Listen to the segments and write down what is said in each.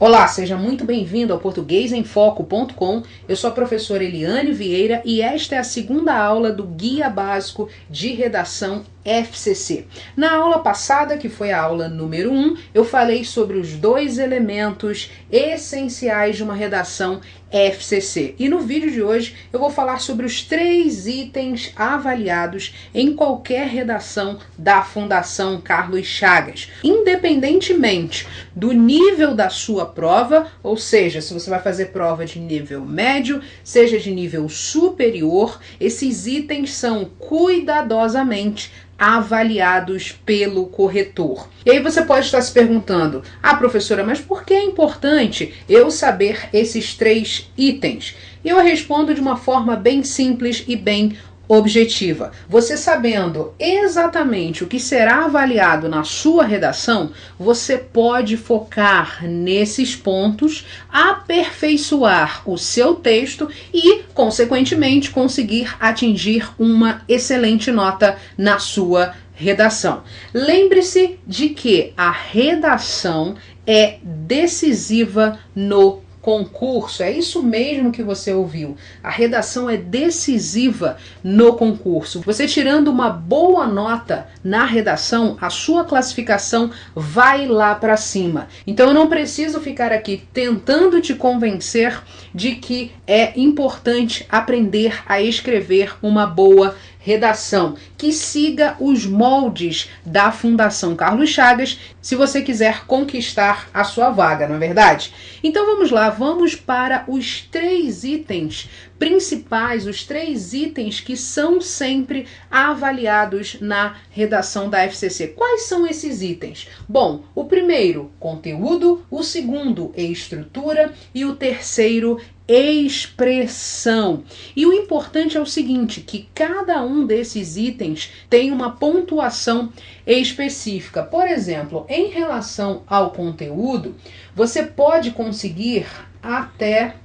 Olá, seja muito bem-vindo ao portuguesemfoco.com. Eu sou a professora Eliane Vieira e esta é a segunda aula do Guia Básico de Redação FCC. Na aula passada, que foi a aula número 1, eu falei sobre os dois elementos essenciais de uma redação FCC. E no vídeo de hoje eu vou falar sobre os 3 itens avaliados em qualquer redação da Fundação Carlos Chagas, independentemente do nível da sua prova, ou seja, se você vai fazer prova de nível médio, seja de nível superior, esses itens são cuidadosamente avaliados pelo corretor. E aí você pode estar se perguntando, professora, mas por que é importante eu saber esses 3 itens? E eu respondo de uma forma bem simples e bem objetiva. Você sabendo exatamente o que será avaliado na sua redação, você pode focar nesses pontos, aperfeiçoar o seu texto e, consequentemente, conseguir atingir uma excelente nota na sua redação. Lembre-se de que a redação é decisiva no concurso. É isso mesmo que você ouviu. A redação é decisiva no concurso. Você tirando uma boa nota na redação, a sua classificação vai lá para cima. Então eu não preciso ficar aqui tentando te convencer de que é importante aprender a escrever uma boa redação, que siga os moldes da Fundação Carlos Chagas, se você quiser conquistar a sua vaga, não é verdade? Então vamos lá, vamos para os 3 itens principais, os 3 itens que são sempre avaliados na redação da FCC. Quais são esses itens? Bom, o primeiro, conteúdo, o segundo, estrutura e o terceiro, expressão. E o importante é o seguinte, que cada um desses itens tem uma pontuação específica. Por exemplo, em relação ao conteúdo, você pode conseguir até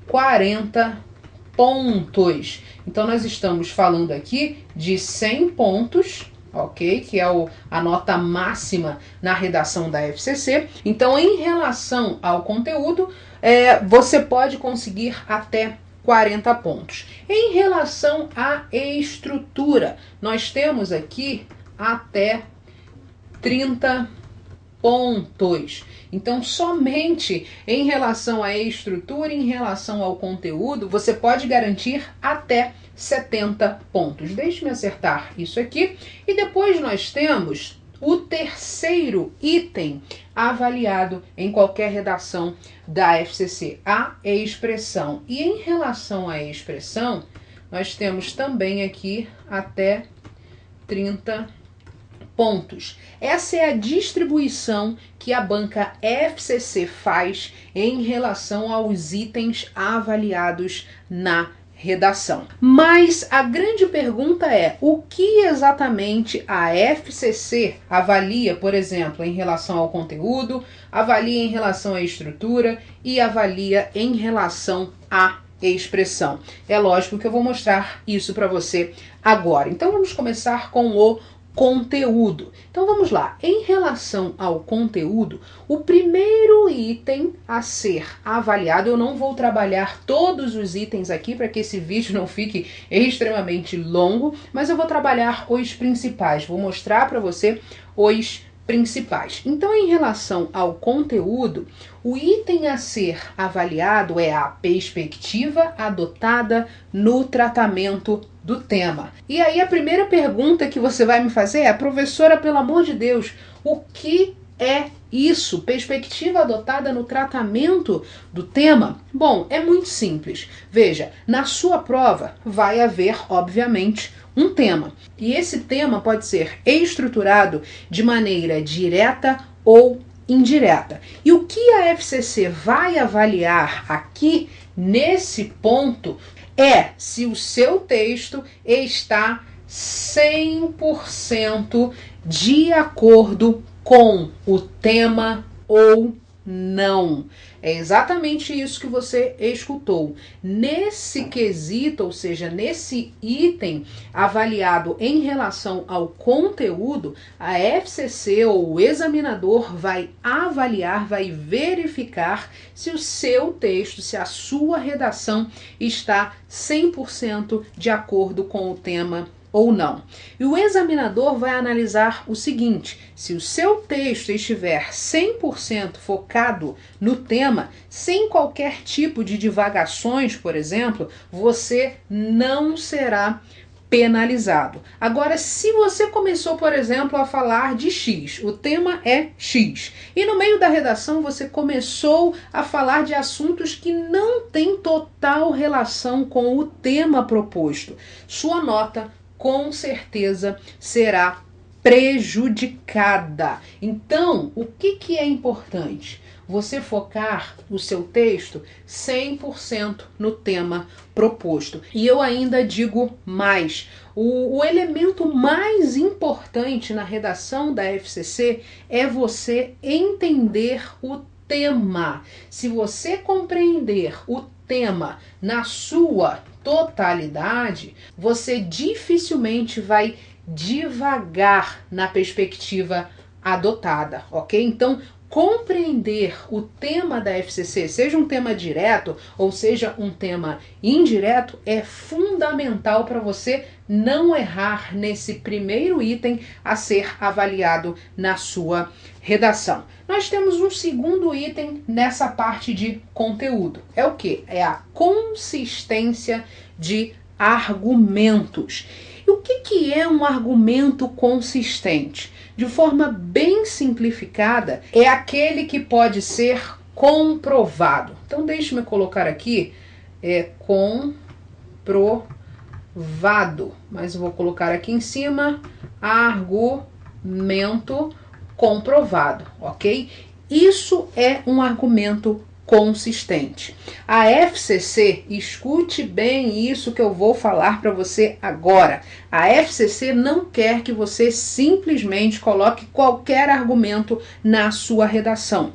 40 pontos. Então nós estamos falando aqui de 100 pontos, ok? Que é a nota máxima na redação da FCC. Então, em relação ao conteúdo, você pode conseguir até 40 pontos. Em relação à estrutura, nós temos aqui até 30 pontos. Então, somente em relação à estrutura, em relação ao conteúdo, você pode garantir até 70 pontos. Deixe-me acertar isso aqui. E depois nós temos o terceiro item avaliado em qualquer redação da FCC, a expressão. E em relação à expressão, nós temos também aqui até 30 pontos. Essa é a distribuição que a banca FCC faz em relação aos itens avaliados na redação. Mas a grande pergunta é, o que exatamente a FCC avalia, por exemplo, em relação ao conteúdo, avalia em relação à estrutura e avalia em relação à expressão? É lógico que eu vou mostrar isso para você agora. Então vamos começar com o conteúdo. Então vamos lá. Em relação ao conteúdo, o primeiro item a ser avaliado, eu não vou trabalhar todos os itens aqui para que esse vídeo não fique extremamente longo, mas eu vou trabalhar os principais. Vou mostrar para você os principais. Então, em relação ao conteúdo, o item a ser avaliado é a perspectiva adotada no tratamento do tema. E aí a primeira pergunta que você vai me fazer é, professora, pelo amor de Deus, o que é isso? Perspectiva adotada no tratamento do tema? Bom, é muito simples. Veja, na sua prova vai haver, obviamente, um tema. E esse tema pode ser estruturado de maneira direta ou indireta. E o que a FCC vai avaliar aqui nesse ponto é se o seu texto está 100% de acordo com o tema ou não. É exatamente isso que você escutou. Nesse quesito, ou seja, nesse item avaliado em relação ao conteúdo, a FCC ou o examinador vai avaliar, vai verificar se o seu texto, se a sua redação está 100% de acordo com o tema ou não. E o examinador vai analisar o seguinte: se o seu texto estiver 100% focado no tema, sem qualquer tipo de divagações, por exemplo, você não será penalizado. Agora, se você começou, por exemplo, a falar de X, o tema é X, e no meio da redação você começou a falar de assuntos que não têm total relação com o tema proposto, sua nota com certeza será prejudicada. Então, o que é importante? Você focar o seu texto 100% no tema proposto. E eu ainda digo mais, o elemento mais importante na redação da FCC é você entender o tema. Se você compreender o tema na sua totalidade, você dificilmente vai divagar na perspectiva adotada, ok? Então, compreender o tema da FCC, seja um tema direto ou seja um tema indireto, é fundamental para você não errar nesse primeiro item a ser avaliado na sua redação. Nós temos um segundo item nessa parte de conteúdo. É o que? É a consistência de argumentos. E o que é um argumento consistente? De forma bem simplificada, é aquele que pode ser comprovado. Então, deixe-me colocar aqui, comprovado. Mas eu vou colocar aqui em cima, argumento comprovado, ok? Isso é um argumento consistente. A FCC, escute bem isso que eu vou falar para você agora. A FCC não quer que você simplesmente coloque qualquer argumento na sua redação.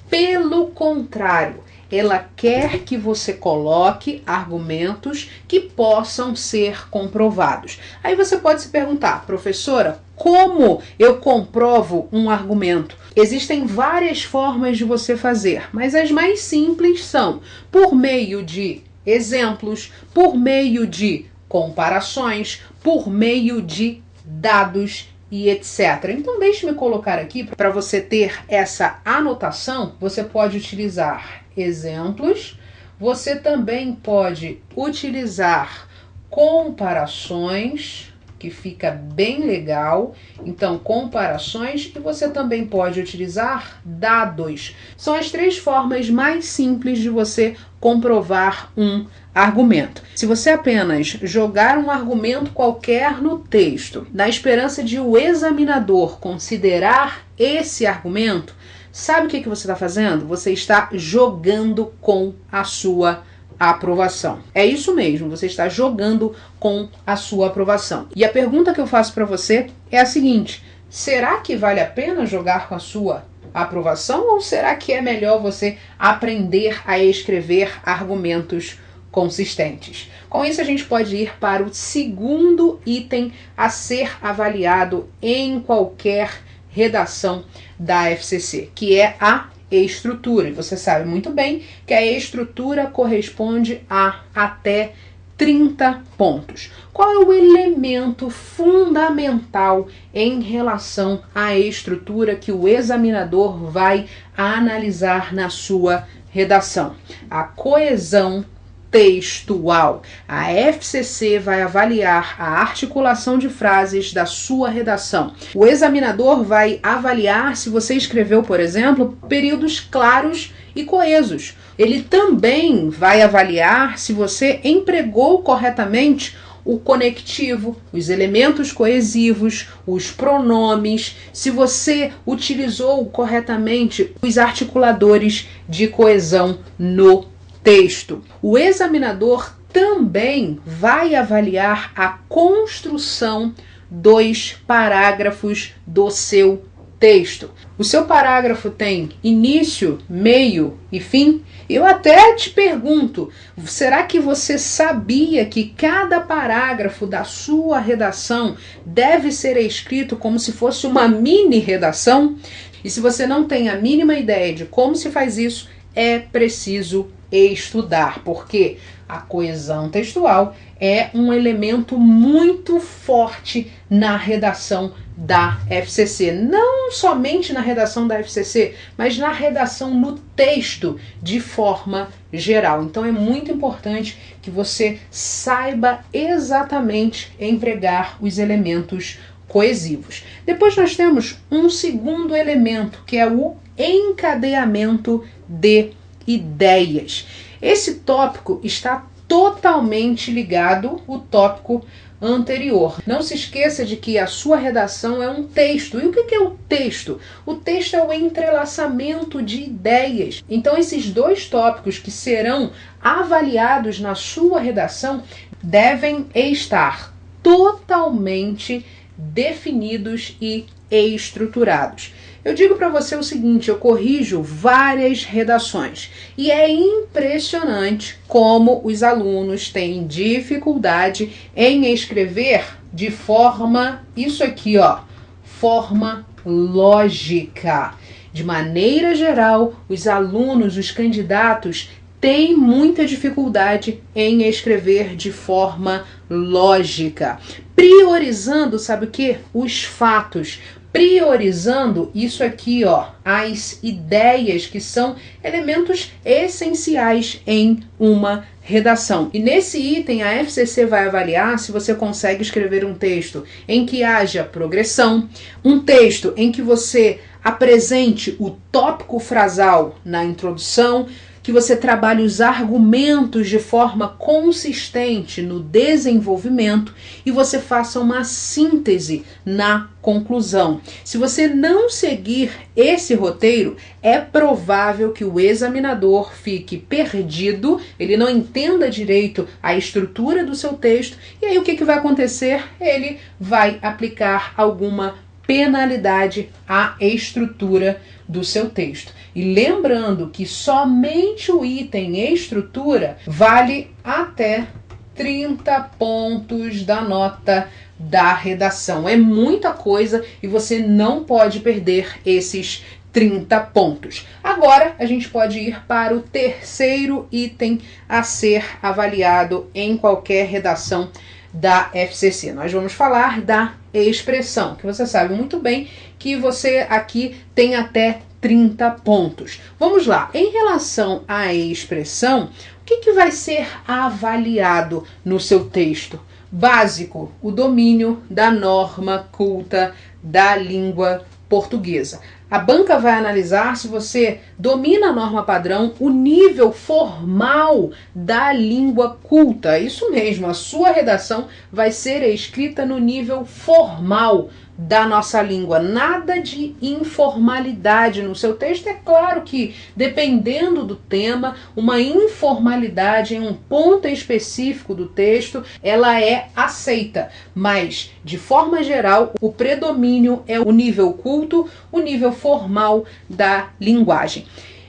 Pelo contrário, ela quer que você coloque argumentos que possam ser comprovados. Aí você pode se perguntar, professora, como eu comprovo um argumento? Existem várias formas de você fazer, mas as mais simples são por meio de exemplos, por meio de comparações, por meio de dados e etc. Então deixe-me colocar aqui para você ter essa anotação. Você pode utilizar exemplos, você também pode utilizar comparações, que fica bem legal. Então, comparações, e você também pode utilizar dados. São as três formas mais simples de você comprovar um argumento. Se você apenas jogar um argumento qualquer no texto, na esperança de o examinador considerar esse argumento, sabe o que você está fazendo? Você está jogando com a sua aprovação. É isso mesmo, você está jogando com a sua aprovação. E a pergunta que eu faço para você é a seguinte: será que vale a pena jogar com a sua aprovação ou será que é melhor você aprender a escrever argumentos consistentes? Com isso, a gente pode ir para o segundo item a ser avaliado em qualquer redação da FCC, que é a estrutura. E você sabe muito bem que a estrutura corresponde a até 30 pontos. Qual é o elemento fundamental em relação à estrutura que o examinador vai analisar na sua redação? A coesão textual. A FCC vai avaliar a articulação de frases da sua redação. O examinador vai avaliar se você escreveu, por exemplo, períodos claros e coesos. Ele também vai avaliar se você empregou corretamente o conectivo, os elementos coesivos, os pronomes, se você utilizou corretamente os articuladores de coesão no texto. O examinador também vai avaliar a construção dos parágrafos do seu texto. O seu parágrafo tem início, meio e fim? Eu até te pergunto, será que você sabia que cada parágrafo da sua redação deve ser escrito como se fosse uma mini redação? E se você não tem a mínima ideia de como se faz isso, é preciso estudar, porque a coesão textual é um elemento muito forte na redação da FCC. Não somente na redação da FCC, mas na redação no texto de forma geral. Então é muito importante que você saiba exatamente empregar os elementos coesivos. Depois nós temos um segundo elemento, que é o encadeamento de ideias. Esse tópico está totalmente ligado ao tópico anterior. Não se esqueça de que a sua redação é um texto. E o que é o texto? O texto é o entrelaçamento de ideias. Então esses dois tópicos que serão avaliados na sua redação devem estar totalmente definidos e estruturados. Eu digo para você o seguinte, eu corrijo várias redações e é impressionante como os alunos têm dificuldade em escrever de forma, isso aqui ó, forma lógica. De maneira geral, os alunos, os candidatos têm muita dificuldade em escrever de forma lógica, priorizando, sabe o que? Os fatos. Priorizando isso aqui, ó, as ideias que são elementos essenciais em uma redação. E nesse item a FCC vai avaliar se você consegue escrever um texto em que haja progressão, um texto em que você apresente o tópico frasal na introdução, que você trabalhe os argumentos de forma consistente no desenvolvimento e você faça uma síntese na conclusão. Se você não seguir esse roteiro, é provável que o examinador fique perdido, ele não entenda direito a estrutura do seu texto, e aí o que vai acontecer? Ele vai aplicar alguma penalidade à estrutura do seu texto. E lembrando que somente o item estrutura vale até 30 pontos da nota da redação. É muita coisa e você não pode perder esses 30 pontos. Agora a gente pode ir para o terceiro item a ser avaliado em qualquer redação da FCC. Nós vamos falar da expressão, que você sabe muito bem que você aqui tem até 30 pontos. Vamos lá, em relação à expressão, o que vai ser avaliado no seu texto? Básico, o domínio da norma culta da língua portuguesa. A banca vai analisar se você domina a norma padrão, o nível formal da língua culta. Isso mesmo, a sua redação vai ser escrita no nível formal da nossa língua. Nada de informalidade no seu texto. É claro que, dependendo do tema, uma informalidade em um ponto específico do texto, ela é aceita. Mas, de forma geral, o predomínio é o nível culto, o nível formal da linguagem.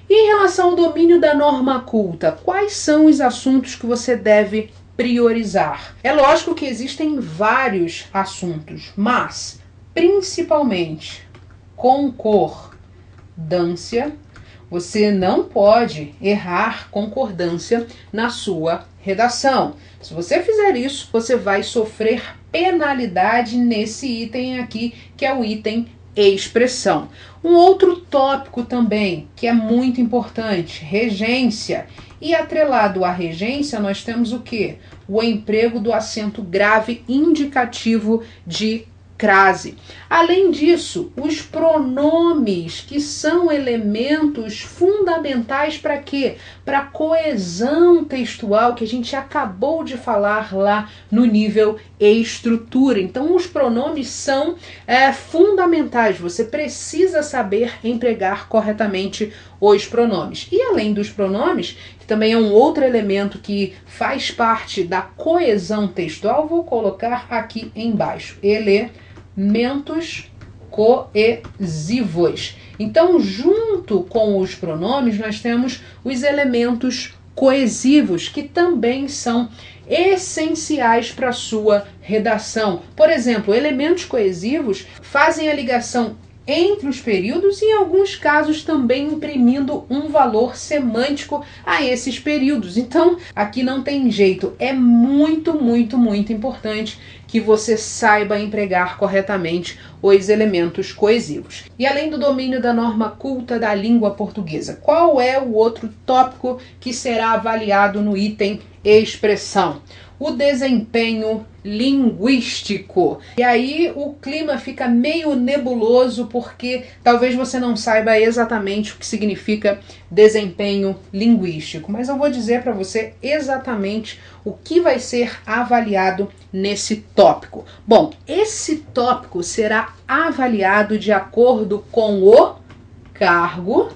E em relação ao domínio da norma culta, quais são os assuntos que você deve priorizar? É lógico que existem vários assuntos, mas principalmente concordância. Você não pode errar concordância na sua redação. Se você fizer isso, você vai sofrer penalidade nesse item aqui, que é o item expressão. Um outro tópico também, que é muito importante, regência. E atrelado à regência, nós temos o quê? O emprego do acento grave indicativo de crase. Além disso, os pronomes, que são elementos fundamentais para quê? Para a coesão textual que a gente acabou de falar lá no nível estrutura. Então, os pronomes são fundamentais. Você precisa saber empregar corretamente os pronomes. E além dos pronomes, que também é um outro elemento que faz parte da coesão textual, vou colocar aqui embaixo. Elementos coesivos. Então, junto com os pronomes, nós temos os elementos coesivos, que também são essenciais para a sua redação. Por exemplo, elementos coesivos fazem a ligação entre os períodos e, em alguns casos, também imprimindo um valor semântico a esses períodos. Então, aqui não tem jeito. É muito, muito, muito importante que você saiba empregar corretamente os elementos coesivos. E além do domínio da norma culta da língua portuguesa, qual é o outro tópico que será avaliado no item expressão? O desempenho linguístico. E aí o clima fica meio nebuloso porque talvez você não saiba exatamente o que significa desempenho linguístico, mas eu vou dizer para você exatamente o que vai ser avaliado nesse tópico. Bom, esse tópico será avaliado de acordo com o cargo,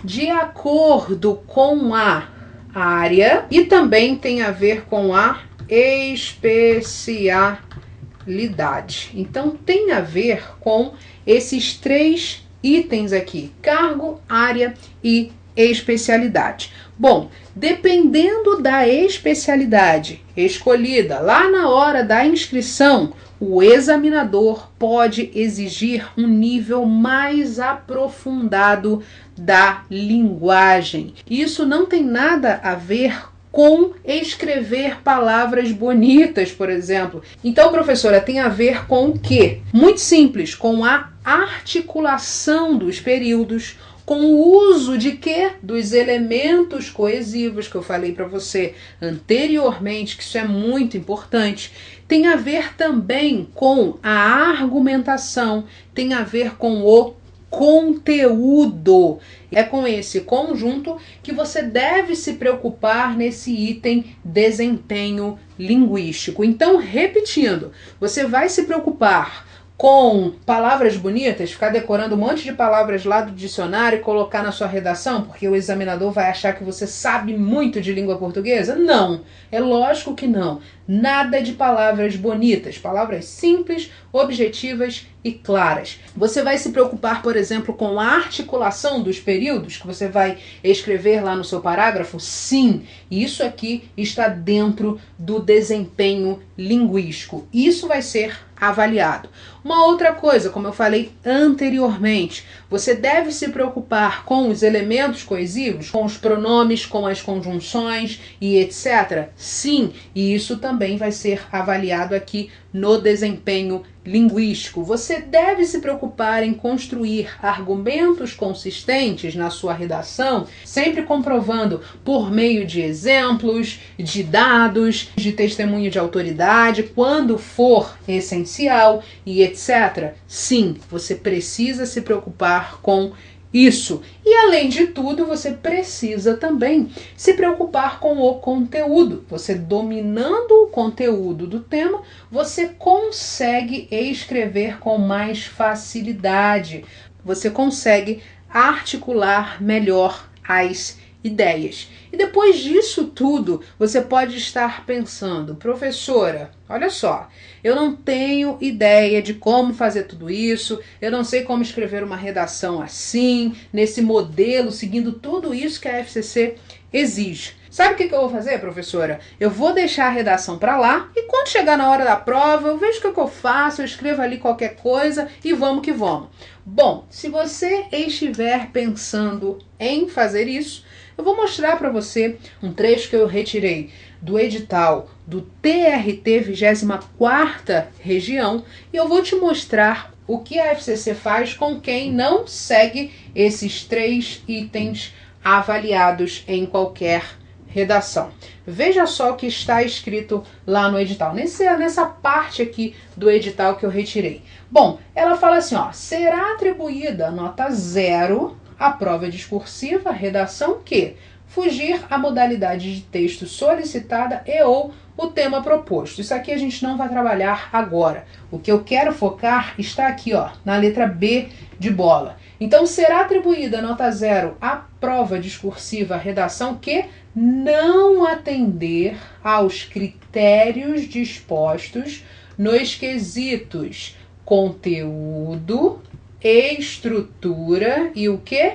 de acordo com a área e também tem a ver com a especialidade. Então tem a ver com esses três itens aqui: cargo, área e especialidade. Bom, dependendo da especialidade escolhida lá na hora da inscrição, o examinador pode exigir um nível mais aprofundado da linguagem. Isso não tem nada a ver com escrever palavras bonitas, por exemplo. Então, professora, tem a ver com o quê? Muito simples, com a articulação dos períodos, com o uso de quê? Dos elementos coesivos que eu falei para você anteriormente, que isso é muito importante. Tem a ver também com a argumentação, tem a ver com o conteúdo. É com esse conjunto que você deve se preocupar nesse item desempenho linguístico. Então, repetindo, você vai se preocupar com palavras bonitas, ficar decorando um monte de palavras lá do dicionário e colocar na sua redação, porque o examinador vai achar que você sabe muito de língua portuguesa? Não, é lógico que não. Nada de palavras bonitas, palavras simples, objetivas e claras. Você vai se preocupar, por exemplo, com a articulação dos períodos que você vai escrever lá no seu parágrafo? Sim, isso aqui está dentro do desempenho linguístico. Isso vai ser avaliado. Uma outra coisa, como eu falei anteriormente, você deve se preocupar com os elementos coesivos, com os pronomes, com as conjunções e etc. Sim, e isso também vai ser avaliado aqui no desempenho linguístico. Você deve se preocupar em construir argumentos consistentes na sua redação, sempre comprovando por meio de exemplos, de dados, de testemunho de autoridade, quando for essencial e etc. Sim, você precisa se preocupar com isso. E além de tudo, você precisa também se preocupar com o conteúdo. Você dominando o conteúdo do tema, você consegue escrever com mais facilidade. Você consegue articular melhor as ideias. E depois disso tudo, você pode estar pensando: professora, olha só, eu não tenho ideia de como fazer tudo isso, eu não sei como escrever uma redação assim, nesse modelo, seguindo tudo isso que a FCC exige. Sabe o que eu vou fazer, professora? Eu vou deixar a redação para lá e quando chegar na hora da prova, eu vejo o que eu faço, eu escrevo ali qualquer coisa e vamos que vamos. Bom, se você estiver pensando em fazer isso, eu vou mostrar para você um trecho que eu retirei do edital do TRT 24ª Região e eu vou te mostrar o que a FCC faz com quem não segue esses 3 itens avaliados em qualquer redação. Veja só o que está escrito lá no edital, nessa parte aqui do edital que eu retirei. Bom, ela fala assim, ó: será atribuída nota 0 à prova discursiva, redação que fugir a modalidade de texto solicitada e ou o tema proposto. Isso aqui a gente não vai trabalhar agora. O que eu quero focar está aqui, ó, na letra B de bola. Então, será atribuída nota 0 à prova discursiva, redação que não atender aos critérios dispostos nos quesitos conteúdo, estrutura e o que?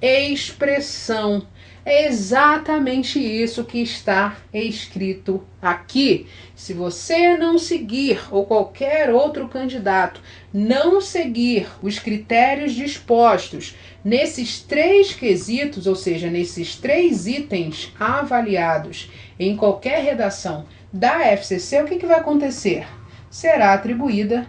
Expressão. É exatamente isso que está escrito aqui. Se você não seguir, ou qualquer outro candidato não seguir os critérios dispostos nesses 3 quesitos, ou seja, nesses 3 itens avaliados em qualquer redação da FCC, o que vai acontecer? Será atribuída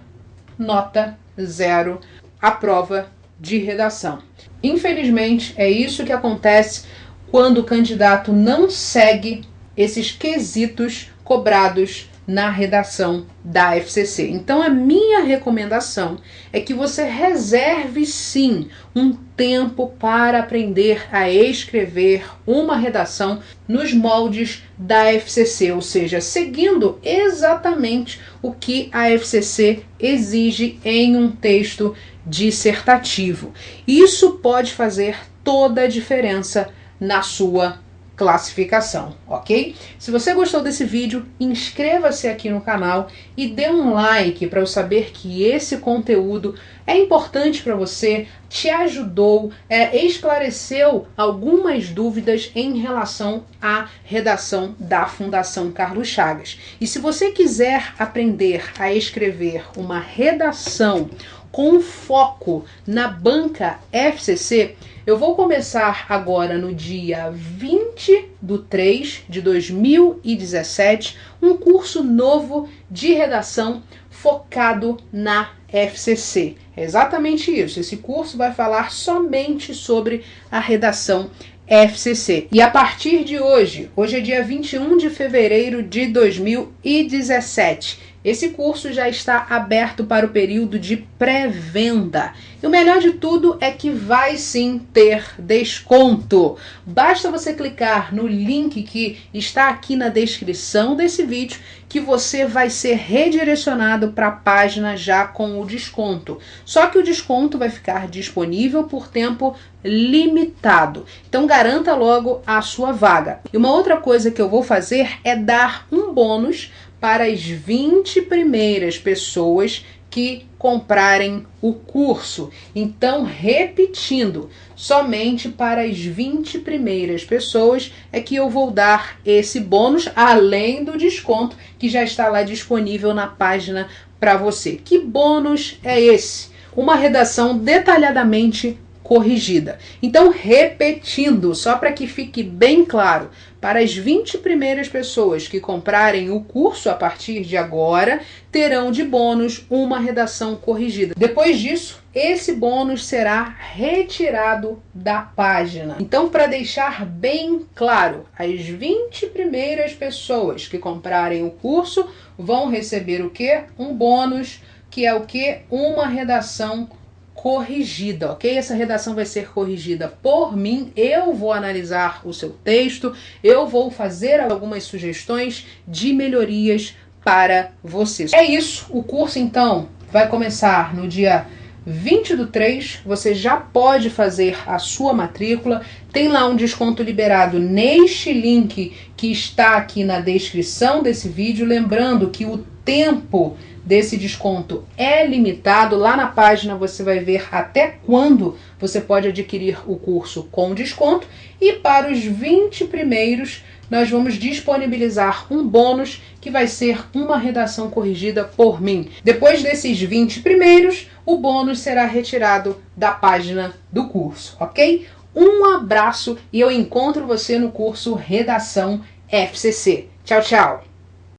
nota 0 à prova de redação. Infelizmente, é isso que acontece quando o candidato não segue esses quesitos cobrados na redação da FCC. Então, a minha recomendação é que você reserve sim um tempo para aprender a escrever uma redação nos moldes da FCC, ou seja, seguindo exatamente o que a FCC exige em um texto dissertativo. Isso pode fazer toda a diferença na sua classificação, ok? Se você gostou desse vídeo, inscreva-se aqui no canal e dê um like para eu saber que esse conteúdo é importante para você, te ajudou, esclareceu algumas dúvidas em relação à redação da Fundação Carlos Chagas. E se você quiser aprender a escrever uma redação com foco na banca FCC, eu vou começar agora no dia 20/3/2017 um curso novo de redação focado na FCC. É exatamente isso. Esse curso vai falar somente sobre a redação FCC. E a partir de hoje é dia 21 de fevereiro de 2017, esse curso já está aberto para o período de pré-venda. E o melhor de tudo é que vai sim ter desconto. Basta você clicar no link que está aqui na descrição desse vídeo que você vai ser redirecionado para a página já com o desconto. Só que o desconto vai ficar disponível por tempo limitado. Então garanta logo a sua vaga. E uma outra coisa que eu vou fazer é dar um bônus para as 20 primeiras pessoas que comprarem o curso. Então, repetindo, somente para as 20 primeiras pessoas é que eu vou dar esse bônus, além do desconto que já está lá disponível na página para você. Que bônus é esse? Uma redação detalhadamente corrigida. Então, repetindo, só para que fique bem claro, para as 20 primeiras pessoas que comprarem o curso a partir de agora, terão de bônus uma redação corrigida. Depois disso, esse bônus será retirado da página. Então, para deixar bem claro, as 20 primeiras pessoas que comprarem o curso vão receber o quê? Um bônus, que é o quê? Uma redação corrigida, ok? Essa redação vai ser corrigida por mim, eu vou analisar o seu texto, eu vou fazer algumas sugestões de melhorias para você. É isso, o curso então vai começar no dia 20/3, você já pode fazer a sua matrícula, tem lá um desconto liberado neste link que está aqui na descrição desse vídeo, lembrando que o tempo desse desconto é limitado. Lá na página você vai ver até quando você pode adquirir o curso com desconto, e para os 20 primeiros nós vamos disponibilizar um bônus que vai ser uma redação corrigida por mim. Depois desses 20 primeiros, o bônus será retirado da página do curso, ok? Um abraço e eu encontro você no curso Redação FCC. Tchau, tchau!